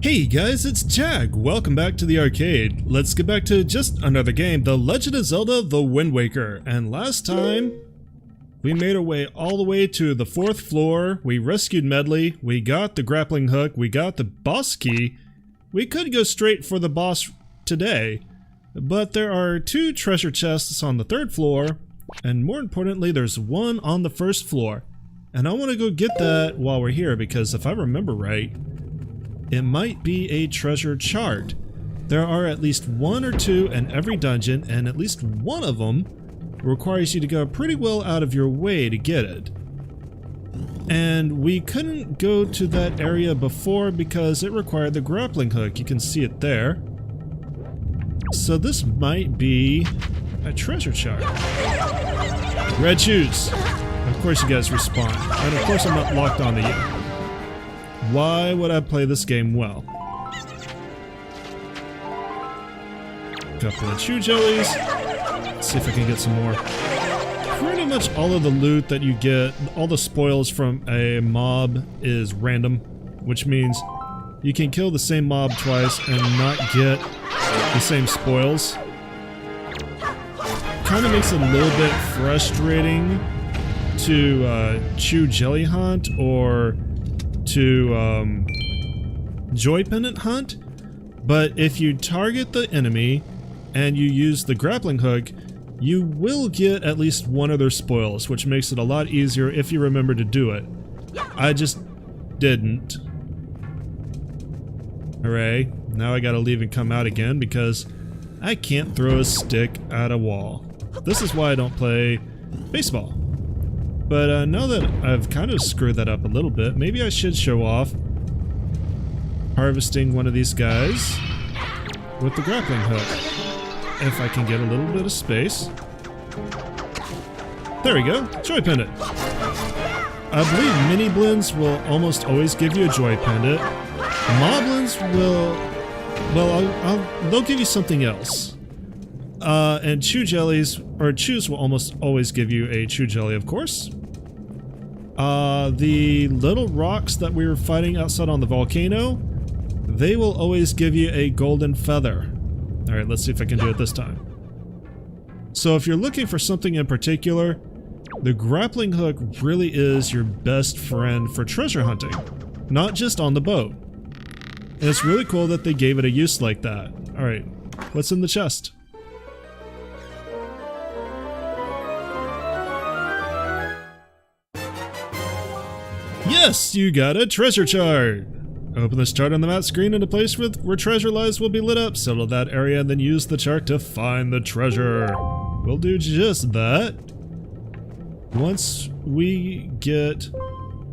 Hey guys, it's Jag. Welcome back to the arcade. Let's get back to just another game, The Legend of Zelda: The Wind Waker. And last time, we made our way all the way to the 4th floor, we rescued Medley, we got the grappling hook, we got the boss key. We could go straight for the boss today, but there are 2 treasure chests on the 3rd floor, and more importantly, there's one on the 1st floor. And I want to go get that while we're here, because if I remember right, it might be a treasure chart. There are at least 1 or 2 in every dungeon, and at least one of them requires you to go pretty well out of your way to get it. And we couldn't go to that area before because it required the grappling hook. You can see it there. So this might be a treasure chart. Red shoes. Of course you guys respawn. And of course I'm not locked onto you. Why would I play this game well? Couple of chew jellies. Let's see if I can get some more. Pretty much all of the loot that you get, all the spoils from a mob is random, which means you can kill the same mob twice and not get the same spoils. Kind of makes it a little bit frustrating to chew jelly hunt or to joy pendant hunt, but if you target the enemy and you use the grappling hook, you will get at least one of their spoils, which makes it a lot easier if you remember to do it. I just didn't. Hooray, now I gotta leave and come out again because I can't throw a stick at a wall. This is why I don't play baseball. But now that I've kind of screwed that up a little bit, maybe I should show off harvesting one of these guys with the grappling hook. If I can get a little bit of space. There we go, joy pendant. I believe mini blends will almost always give you a joy pendant. Moblins will, well, they'll give you something else. And chew jellies, or chews will almost always give you a chew jelly, of course. The little rocks that we were fighting outside on the volcano, they will always give you a golden feather. Alright, let's see if I can do it this time. So if you're looking for something in particular, the grappling hook really is your best friend for treasure hunting, not just on the boat. And it's really cool that they gave it a use like that. Alright, what's in the chest? Yes, you got a treasure chart! Open this chart on the map screen and a place where treasure lies will be lit up. Settle that area and then use the chart to find the treasure. We'll do just that. Once we get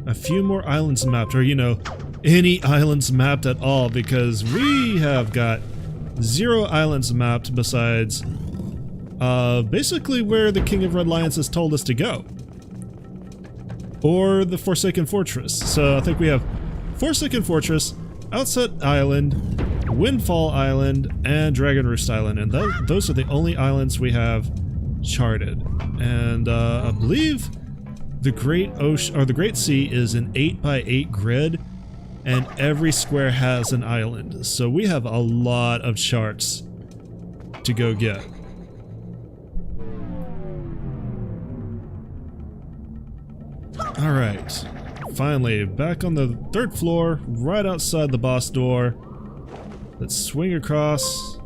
a few more islands mapped, or you know, any islands mapped at all, because we have got 0 islands mapped besides basically where the King of Red Lions has told us to go. Or the Forsaken Fortress. So I think we have Forsaken Fortress, Outset Island, Windfall Island, and Dragon Roost Island, and those are the only islands we have charted. And I believe the Great Ocean or the Great Sea is an 8x8 grid, and every square has an island. So we have a lot of charts to go get. All right. Finally, back on the 3rd floor, right outside the boss door. Let's swing across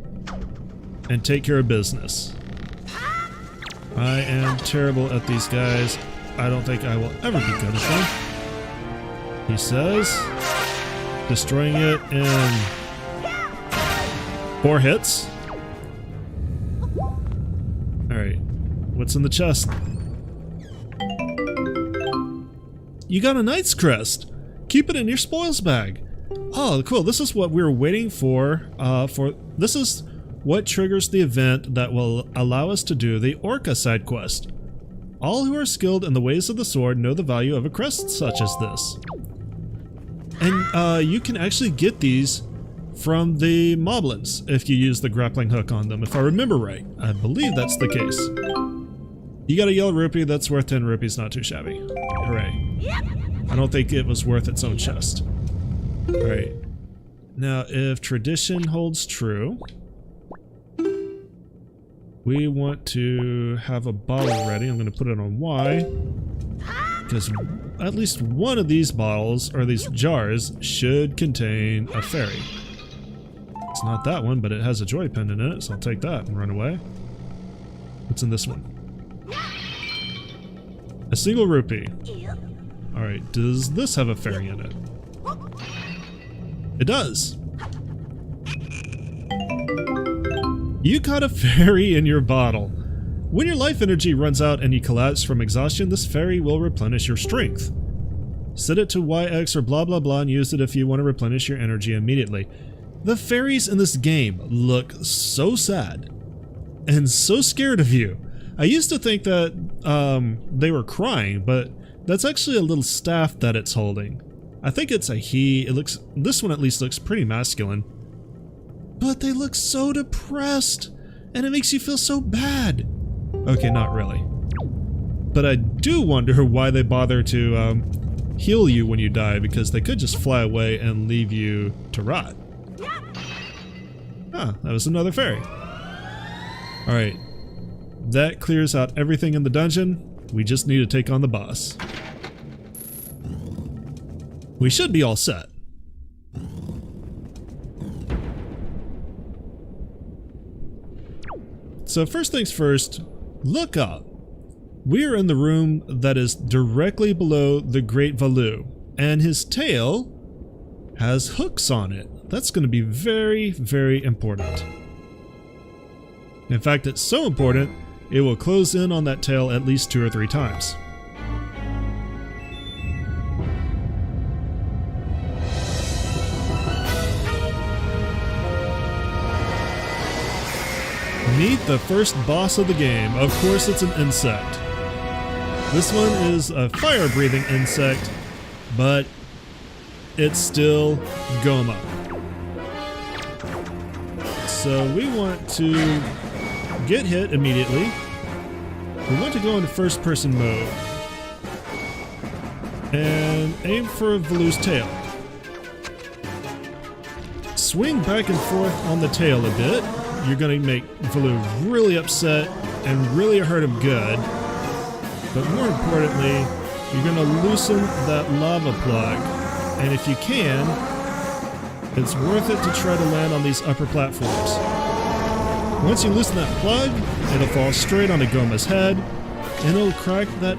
and take care of business. I am terrible at these guys. I don't think I will ever be good at them. He says, destroying it in 4 hits. Alright, what's in the chest? You got a Knight's Crest! Keep it in your spoils bag! Oh, cool, this is what we were waiting for, this is what triggers the event that will allow us to do the Orca side quest. All who are skilled in the ways of the sword know the value of a crest such as this. And you can actually get these from the moblins if you use the grappling hook on them, if I remember right. I believe that's the case. You got a yellow rupee, that's worth 10 rupees, not too shabby. Hooray. I don't think it was worth its own chest. Alright. Now, if tradition holds true, we want to have a bottle ready. I'm going to put it on Y, because at least one of these bottles, or these jars, should contain a fairy. It's not that one, but it has a joy pendant in it, so I'll take that and run away. What's in this one? A single rupee. Alright, does this have a fairy in it? It does! You caught a fairy in your bottle. When your life energy runs out and you collapse from exhaustion, this fairy will replenish your strength. Set it to YX or blah blah blah and use it if you want to replenish your energy immediately. The fairies in this game look so sad and so scared of you. I used to think that they were crying, but that's actually a little staff that it's holding. I think it's a he. This one at least looks pretty masculine. But they look so depressed, and it makes you feel so bad. Okay, not really. But I do wonder why they bother to heal you when you die, because they could just fly away and leave you to rot. Ah, that was another fairy. Alright. That clears out everything in the dungeon. We just need to take on the boss. We should be all set. So first things first, look up. We are in the room that is directly below the Great Valoo, and his tail has hooks on it. That's going to be very, very important. In fact, it's so important, it will close in on that tail at least 2 or 3 times. Meet the first boss of the game. Of course, it's an insect. This one is a fire-breathing insect, but it's still Gohma. So we want to get hit immediately. We want to go into first-person mode and aim for Valoo's tail. Swing back and forth on the tail a bit. You're going to make Valoo really upset and really hurt him good. But more importantly, you're going to loosen that lava plug. And if you can, it's worth it to try to land on these upper platforms. Once you loosen that plug, it'll fall straight onto Gohma's head, and it'll crack that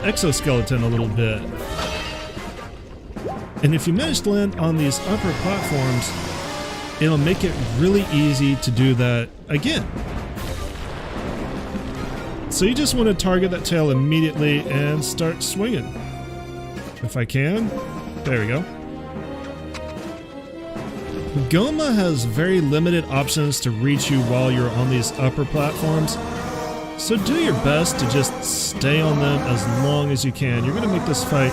exoskeleton a little bit. And if you manage to land on these upper platforms, it'll make it really easy to do that again. So you just want to target that tail immediately and start swinging. If I can. There we go. Gohma has very limited options to reach you while you're on these upper platforms, so do your best to just stay on them as long as you can. You're going to make this fight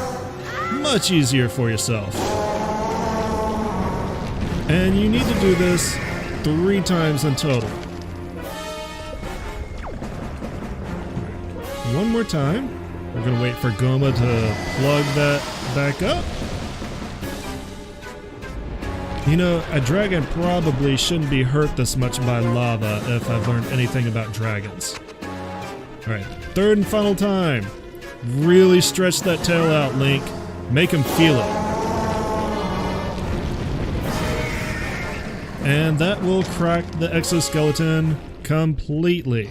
much easier for yourself. And you need to do this 3 times in total. One more time. We're going to wait for Gohma to plug that back up. You know, a dragon probably shouldn't be hurt this much by lava if I've learned anything about dragons. Alright, 3rd and final time. Really stretch that tail out, Link. Make him feel it. And that will crack the exoskeleton completely.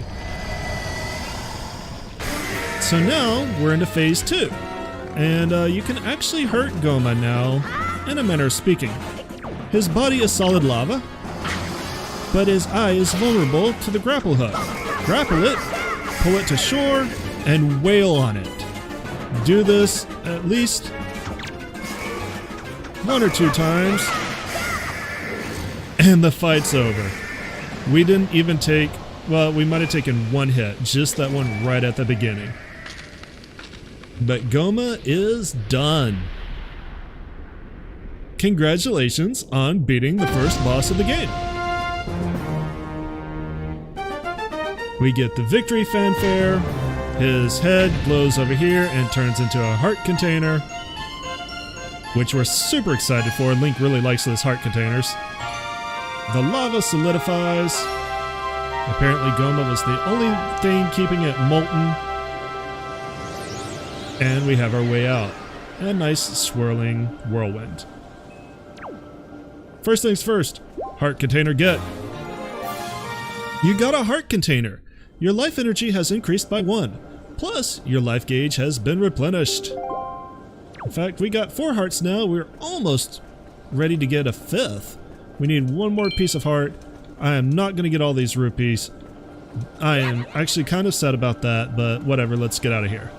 So now we're into phase 2. And you can actually hurt Gohma now, in a manner of speaking. His body is solid lava, but his eye is vulnerable to the grapple hook. Grapple it, pull it to shore, and wail on it. Do this at least 1 or 2 times, and the fight's over. We didn't even take, well, we might have taken 1 hit, just that one right at the beginning. But Gohma is done. Congratulations on beating the first boss of the game. We get the victory fanfare. His head glows over here and turns into a heart container. which we're super excited for. Link really likes those heart containers. The lava solidifies. Apparently Gohma was the only thing keeping it molten. And we have our way out. A nice swirling whirlwind. First things first, heart container get. You got a heart container. Your life energy has increased by 1. Plus, your life gauge has been replenished. In fact, we got 4 hearts now. We're almost ready to get a 5th. We need 1 more piece of heart. I am not going to get all these rupees. I am actually kind of sad about that, but whatever, let's get out of here.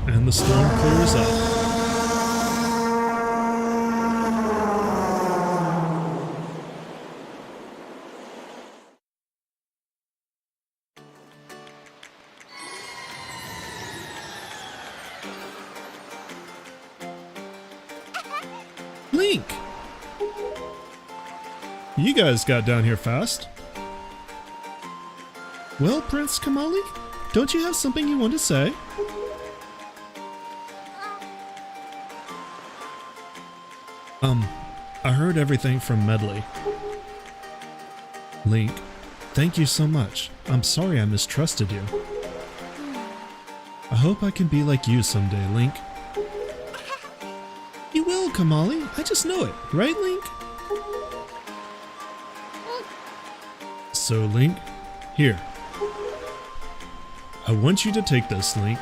And the storm clears up. Link! You guys got down here fast. Well, Prince Kamali, don't you have something you want to say? I heard everything from Medley. Link, thank you so much. I'm sorry I mistrusted you. I hope I can be like you someday, Link. You will, Kamali. I just know it. Right, Link? So, Link, here. I want you to take this, Link.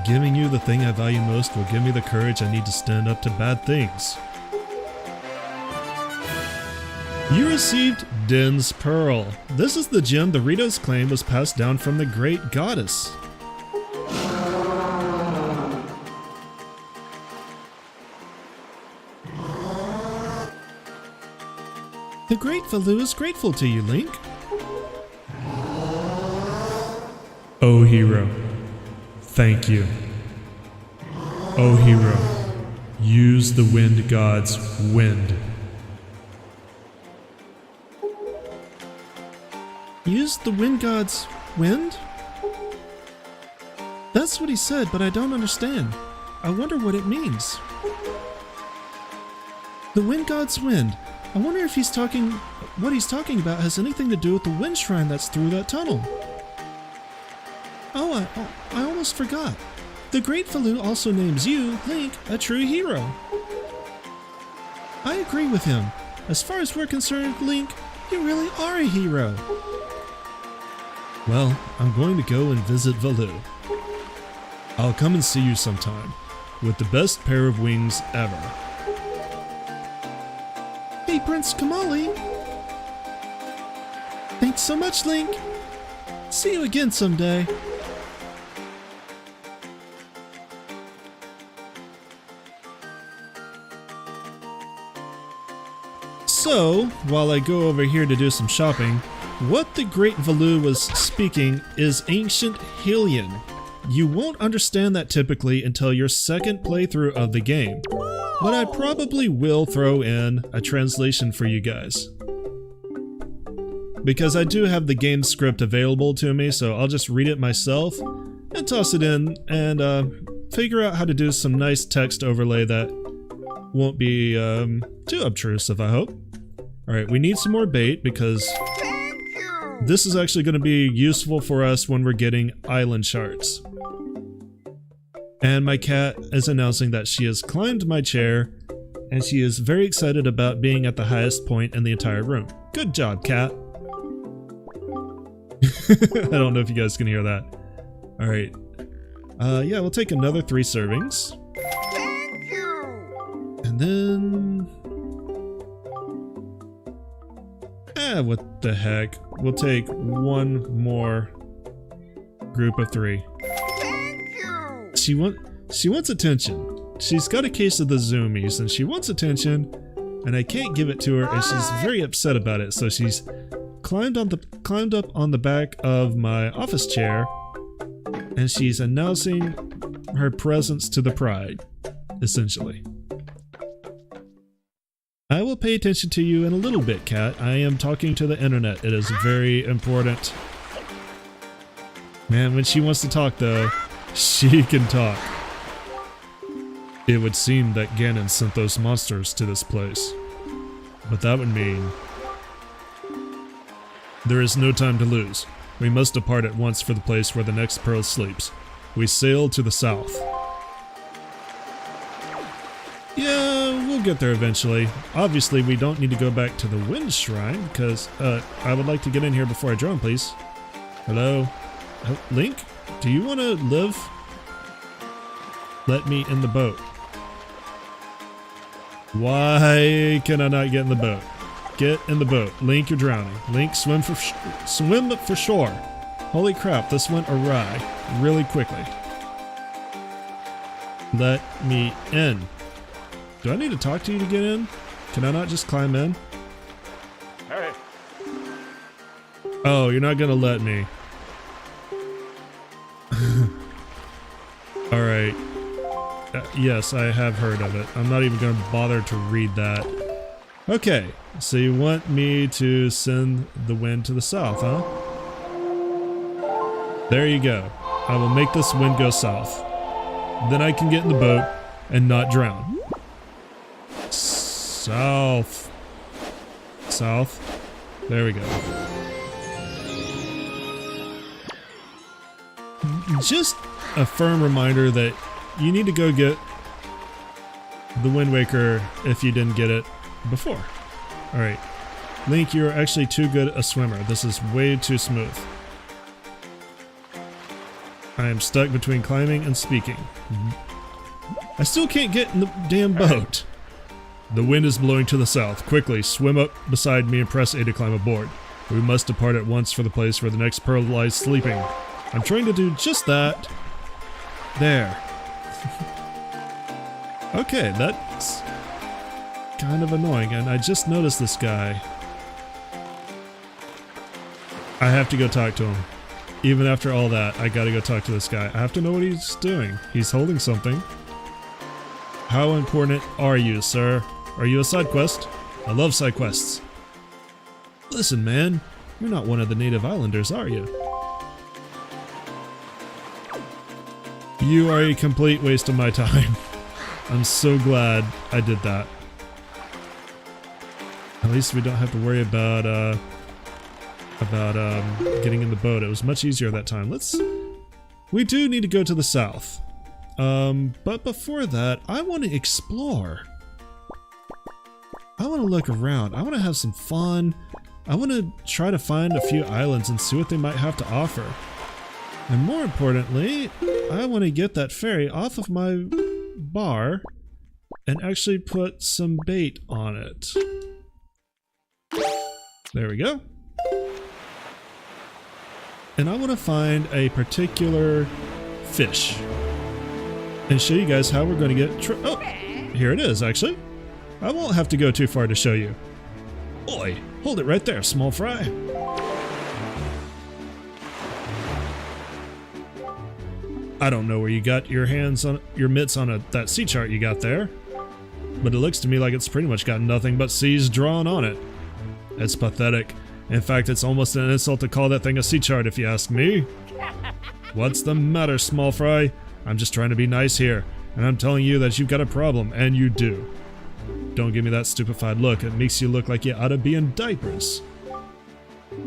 Giving you the thing I value most will give me the courage I need to stand up to bad things. You received Din's Pearl. This is the gem the Ritos claim was passed down from the Great Goddess. The Great Valoo is grateful to you, Link. Oh, hero. Thank you. Oh, hero. Use the wind god's wind. Use the wind god's wind? That's what he said, but I don't understand. I wonder what it means. The wind god's wind. I wonder if what he's talking about has anything to do with the wind shrine that's through that tunnel. Oh, I almost forgot. The Great Valoo also names you, Link, a true hero. I agree with him. As far as we're concerned, Link, you really are a hero. Well, I'm going to go and visit Valoo. I'll come and see you sometime, with the best pair of wings ever. Hey, Prince Kamali. Thanks so much, Link. See you again someday. So, while I go over here to do some shopping, what the Great Valoo was speaking is ancient Hylian. You won't understand that typically until your second playthrough of the game, but I probably will throw in a translation for you guys. Because I do have the game script available to me, so I'll just read it myself and toss it in and figure out how to do some nice text overlay that won't be too obtrusive, I hope. Alright, we need some more bait because this is actually going to be useful for us when we're getting island shards. And my cat is announcing that she has climbed my chair and she is very excited about being at the highest point in the entire room. Good job, cat. I don't know if you guys can hear that. Alright. Yeah, we'll take another 3 servings. And then... what the heck. We'll take 1 more group of 3. She wants attention. she's got a case of the zoomies and she wants attention, and I can't give it to her, and she's very upset about it. So she's climbed up on the back of my office chair, and she's announcing her presence to the pride, essentially. I will pay attention to you in a little bit, Cat. I am talking to the internet. It is very important. Man, when she wants to talk, though, she can talk. It would seem that Ganon sent those monsters to this place. But that would mean there is no time to lose. We must depart at once for the place where the next pearl sleeps. We sail to the south. Yeah, we'll get there eventually. Obviously, we don't need to go back to the Wind Shrine, because, I would like to get in here before I drown, please. Hello? Link? Do you want to live? Let me in the boat. Why can I not get in the boat? Get in the boat. Link, you're drowning. Link, swim for shore. Holy crap, this went awry really quickly. Let me in. Do I need to talk to you to get in? Can I not just climb in? Hey. Oh, you're not gonna let me. Alright. Yes, I have heard of it. I'm not even gonna bother to read that. Okay, so you want me to send the wind to the south, huh? There you go. I will make this wind go south. Then I can get in the boat and not drown. South. South. There we go. Just a firm reminder that you need to go get the Wind Waker if you didn't get it before. Alright. Link, you're actually too good a swimmer. This is way too smooth. I am stuck between climbing and speaking. I still can't get in the damn boat. The wind is blowing to the south. Quickly, swim up beside me and press A to climb aboard. We must depart at once for the place where the next pearl lies sleeping. I'm trying to do just that. There. Okay, that's kind of annoying, and I just noticed this guy. I have to go talk to him. Even after all that, I gotta go talk to this guy. I have to know what he's doing. He's holding something. How important are you, sir? Are you a side quest? I love side quests. Listen, man. You're not one of the native islanders, are you? You are a complete waste of my time. I'm so glad I did that. At least we don't have to worry about getting in the boat. It was much easier that time. We do need to go to the south. But before that, I want to explore. I want to look around. I want to have some fun. I want to try to find a few islands and see what they might have to offer. And more importantly, I want to get that ferry off of my bar and actually put some bait on it. There we go. And I want to find a particular fish and show you guys how we're going to get oh, here it is, actually. I won't have to go too far to show you. Oi, hold it right there, small fry. I don't know where you got your mitts on that sea chart you got there, but it looks to me like it's pretty much got nothing but seas drawn on it. It's pathetic. In fact, it's almost an insult to call that thing a sea chart if you ask me. What's the matter, small fry? I'm just trying to be nice here, and I'm telling you that you've got a problem, and you do. Don't give me that stupefied look. It makes you look like you ought to be in diapers.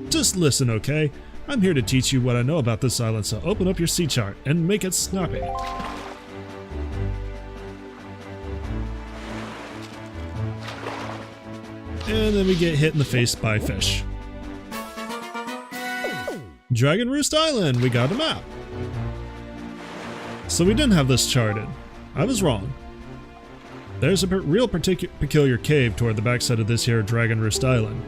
Just listen, okay? I'm here to teach you what I know about this island, so open up your sea chart and make it snappy. And then we get hit in the face by fish. Dragon Roost Island, we got a map. So we didn't have this charted. I was wrong. There's a real peculiar cave toward the backside of this here Dragon Roost Island.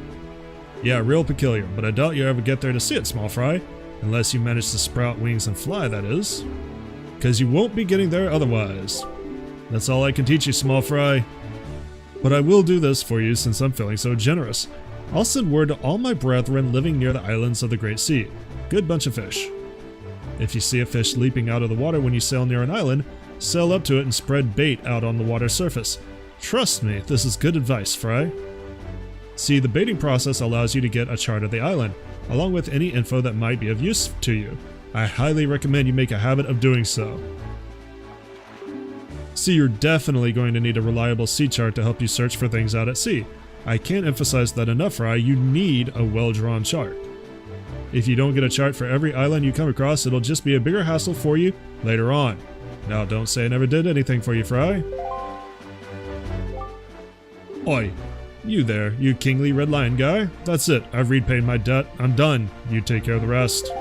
Yeah, real peculiar, but I doubt you'll ever get there to see it, small fry. Unless you manage to sprout wings and fly, that is. Because you won't be getting there otherwise. That's all I can teach you, small fry. But I will do this for you since I'm feeling so generous. I'll send word to all my brethren living near the islands of the Great Sea. Good bunch of fish. If you see a fish leaping out of the water when you sail near an island, sail up to it and spread bait out on the water surface. Trust me, this is good advice, Fry. See, the baiting process allows you to get a chart of the island, along with any info that might be of use to you. I highly recommend you make a habit of doing so. See, you're definitely going to need a reliable sea chart to help you search for things out at sea. I can't emphasize that enough, Fry. You need a well-drawn chart. If you don't get a chart for every island you come across, it'll just be a bigger hassle for you later on. Now, don't say I never did anything for you, Fry. Oi, you there, you kingly red lion guy. That's it, I've repaid my debt. I'm done. You take care of the rest.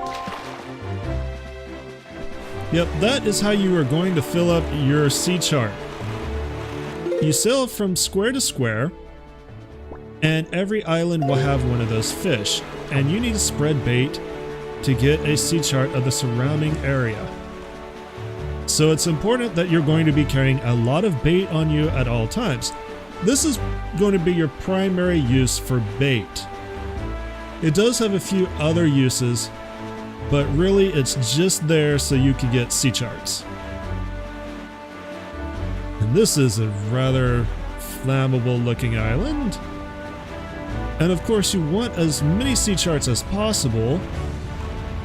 Yep, that is how you are going to fill up your sea chart. You sail from square to square, and every island will have one of those fish, and you need to spread bait to get a sea chart of the surrounding area. So it's important that you're going to be carrying a lot of bait on you at all times. This is going to be your primary use for bait. It does have a few other uses, but really it's just there so you can get sea charts. And this is a rather flammable looking island. And of course you want as many sea charts as possible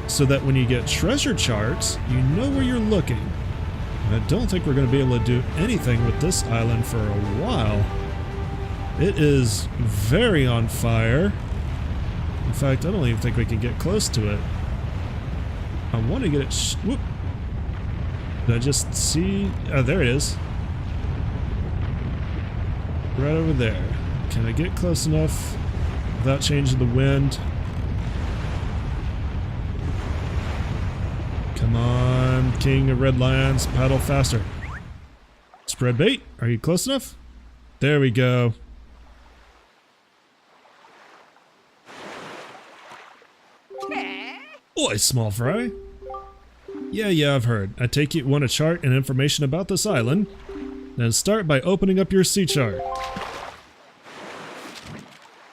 so that when you get treasure charts, you know where you're looking. And I don't think we're going to be able to do anything with this island for a while. It is very on fire. In fact, I don't even think we can get close to it. I want to get it whoop. Did I just see? Oh, there it is. Right over there. Can I get close enough without changing the wind? Come on, King of Red Lions, paddle faster. Spread bait. Are you close enough? There we go. Oi, small fry. Yeah, I've heard. I take you want a chart and information about this island. Then start by opening up your sea chart.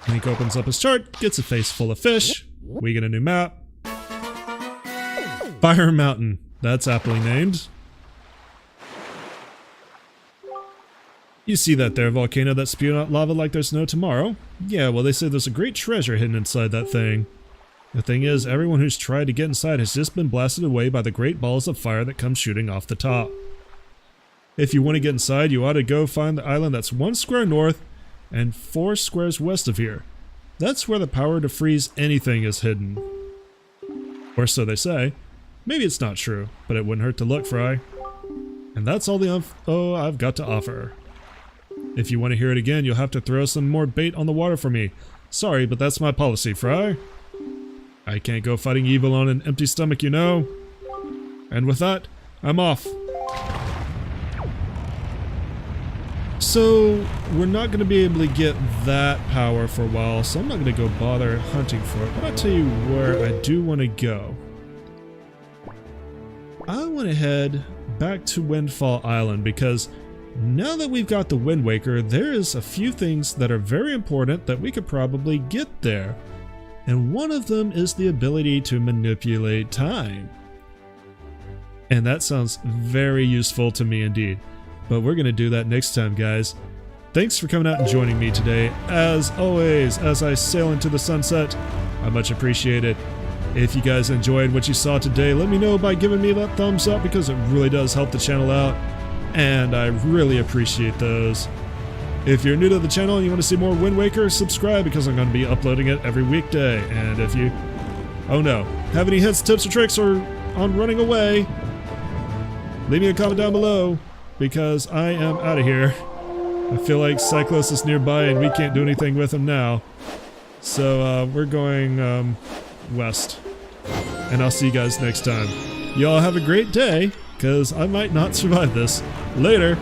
Link opens up his chart, gets a face full of fish. We get a new map. Fire Mountain. That's aptly named. You see that there volcano that's spewing out lava like there's no tomorrow? Yeah, well they say there's a great treasure hidden inside that thing. The thing is, everyone who's tried to get inside has just been blasted away by the great balls of fire that come shooting off the top. If you want to get inside, you ought to go find the island that's 1 square north and 4 squares west of here. That's where the power to freeze anything is hidden. Or so they say. Maybe it's not true, but it wouldn't hurt to look, Fry. And that's all the info I've got to offer. If you want to hear it again, you'll have to throw some more bait on the water for me. Sorry, but that's my policy, Fry. I can't go fighting evil on an empty stomach, you know. And with that, I'm off. So, we're not going to be able to get that power for a while, so I'm not going to go bother hunting for it. But I'll tell you where I do want to go. I want to head back to Windfall Island because now that we've got the Wind Waker, there is a few things that are very important that we could probably get there. And one of them is the ability to manipulate time. And that sounds very useful to me indeed. But we're going to do that next time, guys. Thanks for coming out and joining me today. As always, as I sail into the sunset, I much appreciate it. If you guys enjoyed what you saw today, let me know by giving me that thumbs up because it really does help the channel out. And I really appreciate those. If you're new to the channel and you want to see more Wind Waker, subscribe because I'm going to be uploading it every weekday. And if you, have any hints, tips, or tricks on running away, leave me a comment down below because I am out of here. I feel like Cyclos is nearby and we can't do anything with him now. So we're going west. And I'll see you guys next time. Y'all have a great day because I might not survive this. Later.